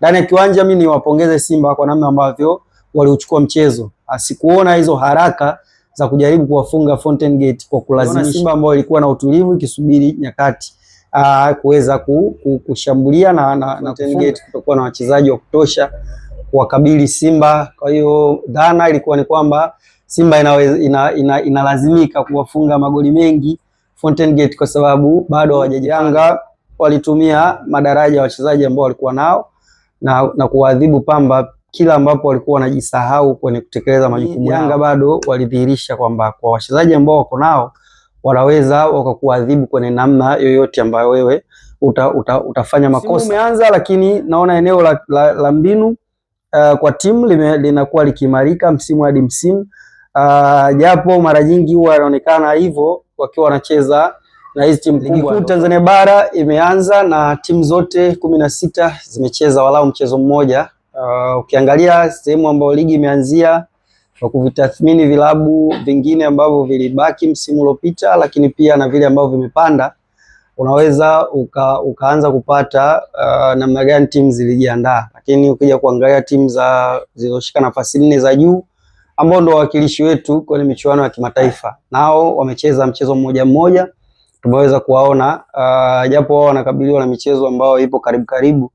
ndani ya kiwanja. Mimi niwapongeze Simba kwa namna ambavyo waliuchukua mchezo. Asikuona hizo haraka za kujaribu kuwafunga Fountain Gate kwa kulazimisha. Simba ambao ilikuwa na utulivu ikisubiri nyakati kuweza kushambulia na Fountain Gate kutokuwa na wachezaji wa kutosha kuwakabili Simba. Kwa hiyo dhana ilikuwa ni kwamba Simba inalazimika kuwafunga magoli mengi Fountain Gate kwa sababu bado hawajajanga. Walitumia madaraja ya wachezaji ambao walikuwa nao na kuadhibu Pamba kila ambapo walikuwa wanajisahau kwenye kutekeleza majukumu yao. Yanga bado walidhihirisha kwamba kwa wachezaji ambao wako nao wanaweza wakakuadhibu kwenye namna yoyote ambayo wewe utafanya makosa. Umeanza, lakini naona eneo la mbinu kwa timu linakuwa likiimarika msimu hadi msimu, japo mara nyingi huwa inaonekana hivyo wakiwa wanacheza na hizi timu kubwa. Ligi Kuu Tanzania Bara imeanza na timu zote 16 zimecheza walau mchezo mmoja. Ukiangalia sehemu ambayo ligi imeanzia kwa kuvitathmini vilabu vingine ambavyo vilibaki msimu uliopita, lakini pia na vile ambavyo vimepanda, unaweza ukaanza kupata namna gani timu zilijiandaa. Lakini ukija kuangalia timu zilizoshika nafasi 4 za juu ambao ndio wawakilishi wetu kwenye michuano ya kimataifa, nao wamecheza mchezo mmoja. Tumeweza kuwaona japo wao wanakabiliwa na michezo ambayo ipo karibu.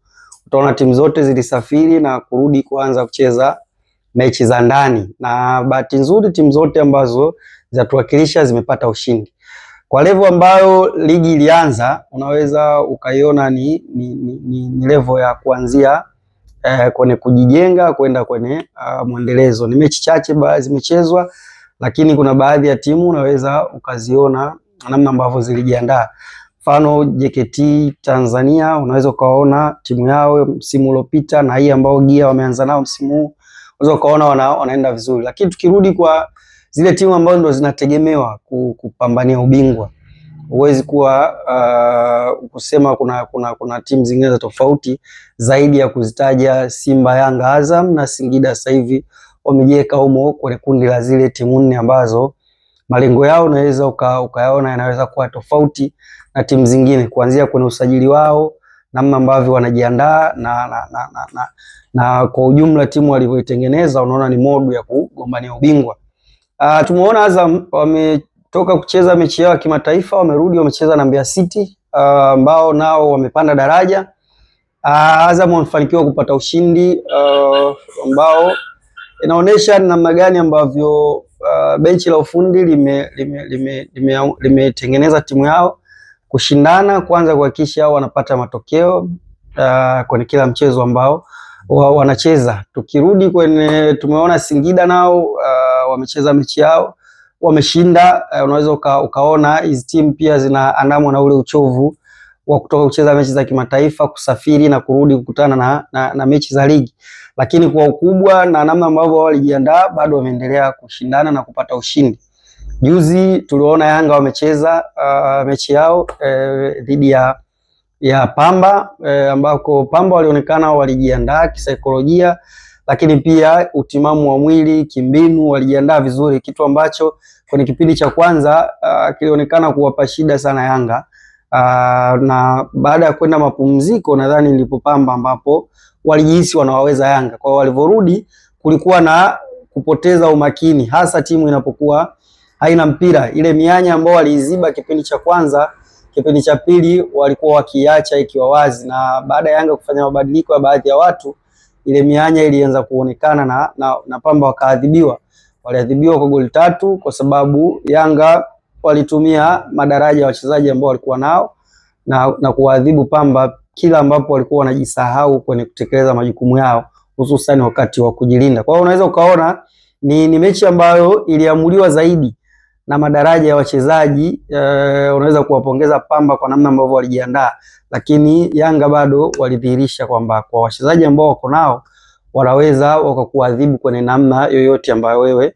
Utaona timu zote zilisafiri na kurudi kuanza kucheza mechi za ndani, na bahati nzuri timu zote ambazo zatuwakilisha zimepata ushindi. Kwa level ambayo ligi ilianza, unaweza ukaiona ni level ya kuanzia kwenye kujijenga kwenda kwenye mwendelezo. Ni mechi chache zimechezwa, lakini kuna baadhi ya timu unaweza ukaziona namna ambavyo zilijiandaa. Mfano JKT Tanzania, unaweza ukaona timu yao msimu uliopita na hii ambao Gia wameanza nao msimu huu, unaweza ukaona wanaenda vizuri. Lakini tukirudi kwa zile timu ambazo ndo zinategemewa kupambania ubingwa, huwezi kuwa kusema kuna timu zingine za tofauti zaidi ya kuzitaja Simba, Yanga, Azam na Singida. Sasa hivi wamejiweka humo kwenye kundi la zile timu 4 ambazo malengo yao unaweza ukayaona yanaweza kuwa tofauti na timu zingine, kuanzia kwenye usajili wao, namna ambavyo wanajiandaa na kwa ujumla timu walivyoitengeneza, unaona ni modu ya kugombania ubingwa. Tumeona Azam wametoka kucheza mechi yao ya kimataifa, wamerudi wamecheza na Mbeya City ambao nao wamepanda daraja. Azam wamefanikiwa kupata ushindi ambao inaonesha namna gani ambavyo benchi la ufundi limetengeneza timu yao kushindana, kwanza kuhakikisha wanapata matokeo kwenye kila mchezo ambao wanacheza. Tukirudi tumeona Singida nao wamecheza mechi yao, wameshinda. Unaweza ukaona hizi timu pia zinaandamwa na ule uchovu wa kutoka kucheza mechi za kimataifa, kusafiri na kurudi kukutana na mechi za ligi, lakini kwa ukubwa na namna ambavyo walijiandaa bado wameendelea kushindana na kupata ushindi. Juzi tuliona Yanga wamecheza mechi yao dhidi ya Pamba ambako Pamba walionekana walijiandaa kisaikolojia, lakini pia utimamu wa mwili, kimbinu, walijiandaa vizuri, kitu ambacho kwenye kipindi cha kwanza kilionekana kuwapa shida sana Yanga. Na baada ya kwenda mapumziko, nadhani ndipo Pamba ambapo walijihisi wanawaweza Yanga. Kwa walivyorudi kulikuwa na kupoteza umakini, hasa timu inapokuwa haina mpira. Ile mianya ambao waliiziba kipindi cha kwanza, kipindi cha pili walikuwa wakiacha ikiwa wazi, na baada ya Yanga kufanya mabadiliko ya baadhi ya watu, ile mianya ilianza kuonekana na Pamba wakaadhibiwa. Waliadhibiwa kwa goli 3 kwa sababu Yanga walitumia madaraja ya wachezaji ambao walikuwa nao na kuadhibu Pamba kila ambapo walikuwa wanajisahau kwenye kutekeleza majukumu yao, hususan wakati wa kujilinda. Kwa hiyo unaweza ukaona ni mechi ambayo iliamuliwa zaidi na madaraja ya wachezaji. Unaweza kuwapongeza Pamba kwa namna ambavyo walijiandaa, lakini Yanga bado walidhihirisha kwamba kwa wachezaji ambao wako nao wanaweza wakakuadhibu kwenye namna yoyote ambayo wewe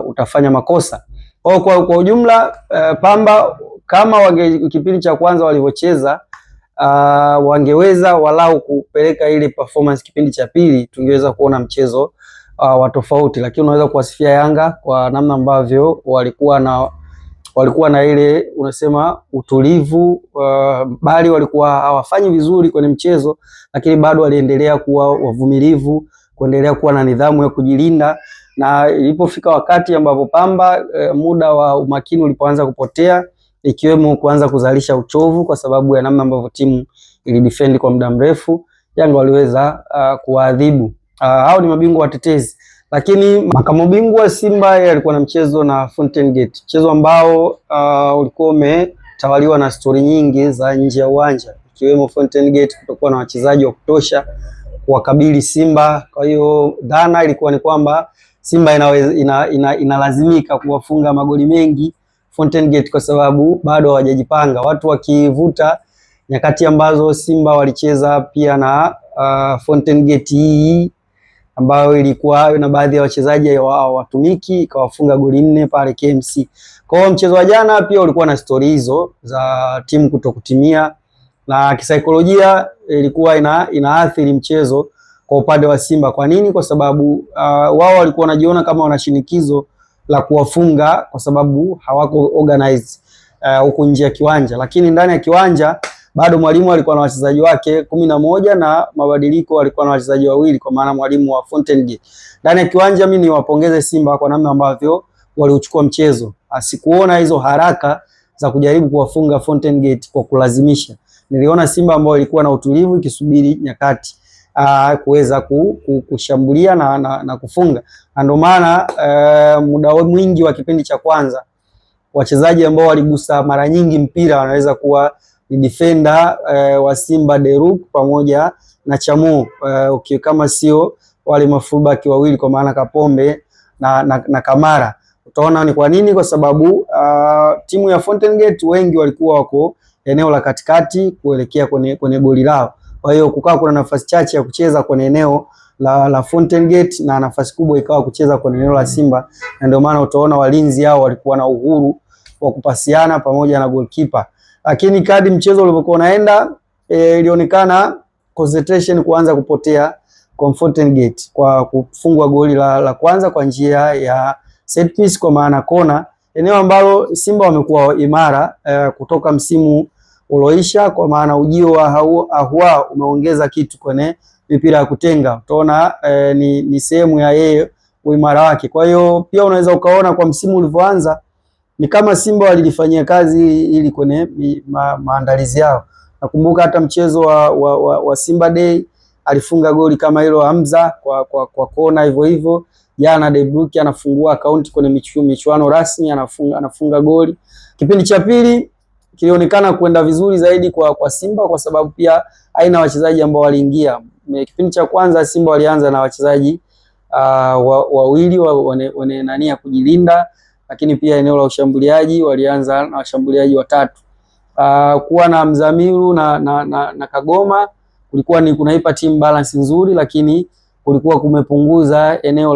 utafanya makosa. Kwa ujumla Pamba kama kipindi cha kwanza walivyocheza wangeweza walau kupeleka ile performance kipindi cha pili, tungeweza kuona mchezo wa tofauti. Lakini unaweza kuwasifia Yanga kwa namna ambavyo walikuwa walikuwa na ile unasema utulivu, bali walikuwa hawafanyi vizuri kwenye mchezo, lakini bado waliendelea kuwa wavumilivu, kuendelea kuwa na nidhamu ya kujilinda, na ilipofika wakati ambapo Pamba muda wa umakini ulipoanza kupotea, ikiwemo kuanza kuzalisha uchovu kwa sababu ya namna ambavyo timu ilidefend kwa muda mrefu, Yanga waliweza kuwaadhibu. Hao ni mabingwa watetezi, lakini makamu bingwa Simba alikuwa na mchezo na Fountain Gate, mchezo ambao ulikuwa umetawaliwa na stori nyingi za nje ya uwanja, ikiwemo Fountain Gate kutokuwa na wachezaji wa kutosha kuwakabili Simba. Kwa hiyo dhana ilikuwa ni kwamba Simba inalazimika kuwafunga magoli mengi Fountain Gate kwa sababu bado hawajajipanga, watu wakivuta nyakati ambazo Simba walicheza pia na Fountain Gate hii ambayo ilikuwa na baadhi ya wachezaji wao watumiki, ikawafunga goli 4 pale KMC. Kwa hiyo mchezo wa jana pia ulikuwa na stori hizo za timu kutokutimia, na kisaikolojia ilikuwa inaathiri mchezo kwa upande wa Simba. Kwa nini? Kwa sababu wao walikuwa wanajiona kama wana shinikizo la kuwafunga kwa sababu hawako organized huko nje ya kiwanja, lakini ndani ya kiwanja bado mwalimu alikuwa na wachezaji wake 11 na mabadiliko alikuwa na wachezaji wawili, kwa maana mwalimu wa Fountain Gate. Ndani ya kiwanja mimi niwapongeze Simba kwa namna ambavyo waliuchukua mchezo. Asikuona hizo haraka za kujaribu kuwafunga Fountain Gate kwa kulazimisha. Niliona Simba ambao ilikuwa na utulivu ikisubiri nyakati kuweza kushambulia na kufunga. Ndio maana muda mwingi wa kipindi cha kwanza wachezaji ambao waligusa mara nyingi mpira wanaweza kuwa ni defender wa Simba Deruk pamoja na Chamu, kama sio wale mafullback wawili kwa maana Kapombe na Kamara. Utaona ni kwa nini, kwa sababu timu ya Fountain Gate wengi walikuwa wako eneo la katikati kuelekea kwenye goli lao. Kwa hiyo kukawa kuna nafasi chache ya kucheza kwenye eneo la Fountain Gate na nafasi kubwa ikawa kucheza kwenye eneo la Simba, na ndio maana utaona walinzi hao walikuwa na uhuru wa kupasiana pamoja na goalkeeper. Lakini kadri mchezo ulivyokuwa unaenda ilionekana concentration kuanza kupotea kwa Fountain Gate kwa kufungwa goli la kwanza kwa njia ya set piece, kwa maana kona, eneo ambalo Simba wamekuwa imara kutoka msimu uloisha, kwa maana ujio wa Ahua umeongeza kitu kwenye mipira ya kutenga. Utaona ni sehemu ya yeye uimara wake. Kwa hiyo pia unaweza ukaona kwa msimu ulivyoanza ni kama Simba walilifanyia kazi ili kwenye maandalizi yao. Nakumbuka hata mchezo wa Simba Day alifunga goli kama hilo Hamza kwa kona hivyo hivyo. Jana De Bruyne anafungua akaunti kwenye michuano rasmi, anafunga goli. Kipindi cha pili kilionekana kwenda vizuri zaidi kwa Simba kwa sababu pia aina wachezaji ambao waliingia. Kipindi cha kwanza Simba walianza na wachezaji wawili wane nani ya kujilinda, lakini pia eneo la ushambuliaji walianza na washambuliaji watatu. Kuwa na Mzamiru na Kagoma kulikuwa ni kunaipa team balance nzuri, lakini kulikuwa kumepunguza eneo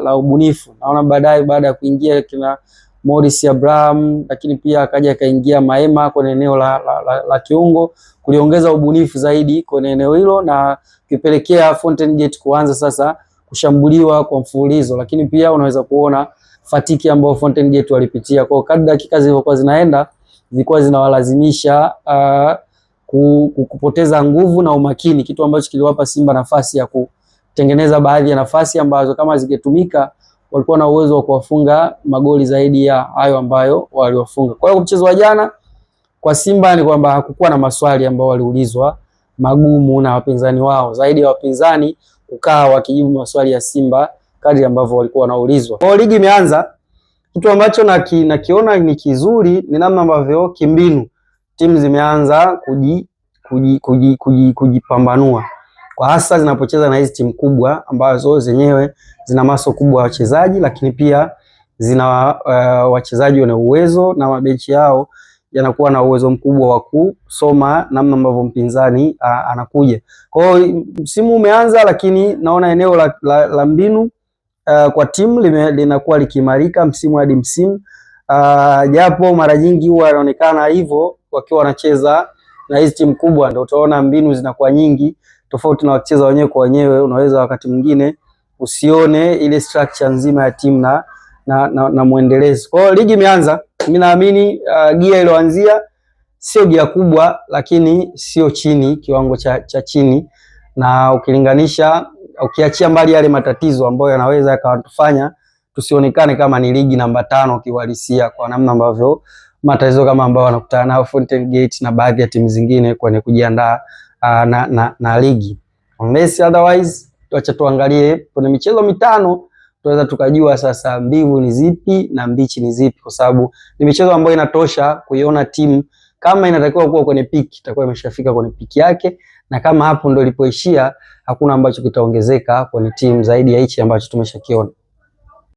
la ubunifu. Naona baadaye baada ya kuingia kina Morris Abraham, lakini pia akaja akaingia Maema kwenye eneo la kiungo, kuliongeza ubunifu zaidi kwenye eneo hilo na kipelekea Fountain Gate kuanza sasa kushambuliwa kwa mfululizo. Lakini pia unaweza kuona fatiki ambao Fountain Gate walipitia. Kwa kadri dakika zilivyokuwa zinaenda zilikuwa zinawalazimisha kupoteza nguvu na umakini, kitu ambacho kiliwapa Simba nafasi ya kutengeneza baadhi ya nafasi ambazo kama zingetumika walikuwa na uwezo wa kuwafunga magoli zaidi ya hayo ambayo waliwafunga. Kwa hiyo mchezo wa jana kwa Simba ni kwamba hakukuwa na maswali ambayo waliulizwa magumu na wapinzani wao, zaidi ya wapinzani kukaa wakijibu maswali ya Simba kadri ambavyo walikuwa wanaulizwa. Kwa ligi imeanza, kitu ambacho nakiona ni kizuri ni namna ambavyo kimbinu timu zimeanza kujipambanua, kwa hasa zinapocheza na hizi timu kubwa ambazo zenyewe zina maso kubwa ya wachezaji, lakini pia zina wachezaji wenye uwezo na mabenchi yao yanakuwa na uwezo mkubwa wa kusoma namna ambavyo mpinzani anakuja. Kwa hiyo msimu umeanza, lakini naona eneo la mbinu kwa timu linakuwa likiimarika msimu hadi msimu. Japo mara nyingi huwa inaonekana hivyo wakiwa wanacheza na hizi timu kubwa, ndio utaona mbinu zinakuwa nyingi tofauti na wakicheza wenyewe kwa wenyewe. Unaweza wakati mwingine usione ile structure nzima ya timu na muendelezo. Kwa hiyo ligi imeanza, mimi naamini gia iliyoanzia sio gia kubwa, lakini sio chini, kiwango cha chini, na ukilinganisha, ukiachia mbali yale matatizo ambayo yanaweza yakawatufanya tusionekane kama ni ligi namba 5 kiuhalisia, kwa namna ambavyo matatizo kama ambayo wanakutana nayo Fountain Gate na baadhi ya timu zingine kwenye kujiandaa na ligi. Unless otherwise, tuacha tuangalie kwenye michezo mitano tunaweza tukajua sasa mbivu ni zipi na mbichi ni zipi, kwa sababu ni michezo ambayo inatosha kuiona timu kama inatakiwa kuwa kwenye peak, itakuwa imeshafika kwenye peak yake, na kama hapo ndio ilipoishia, hakuna ambacho kitaongezeka kwenye timu zaidi ya hichi ambacho tumeshakiona.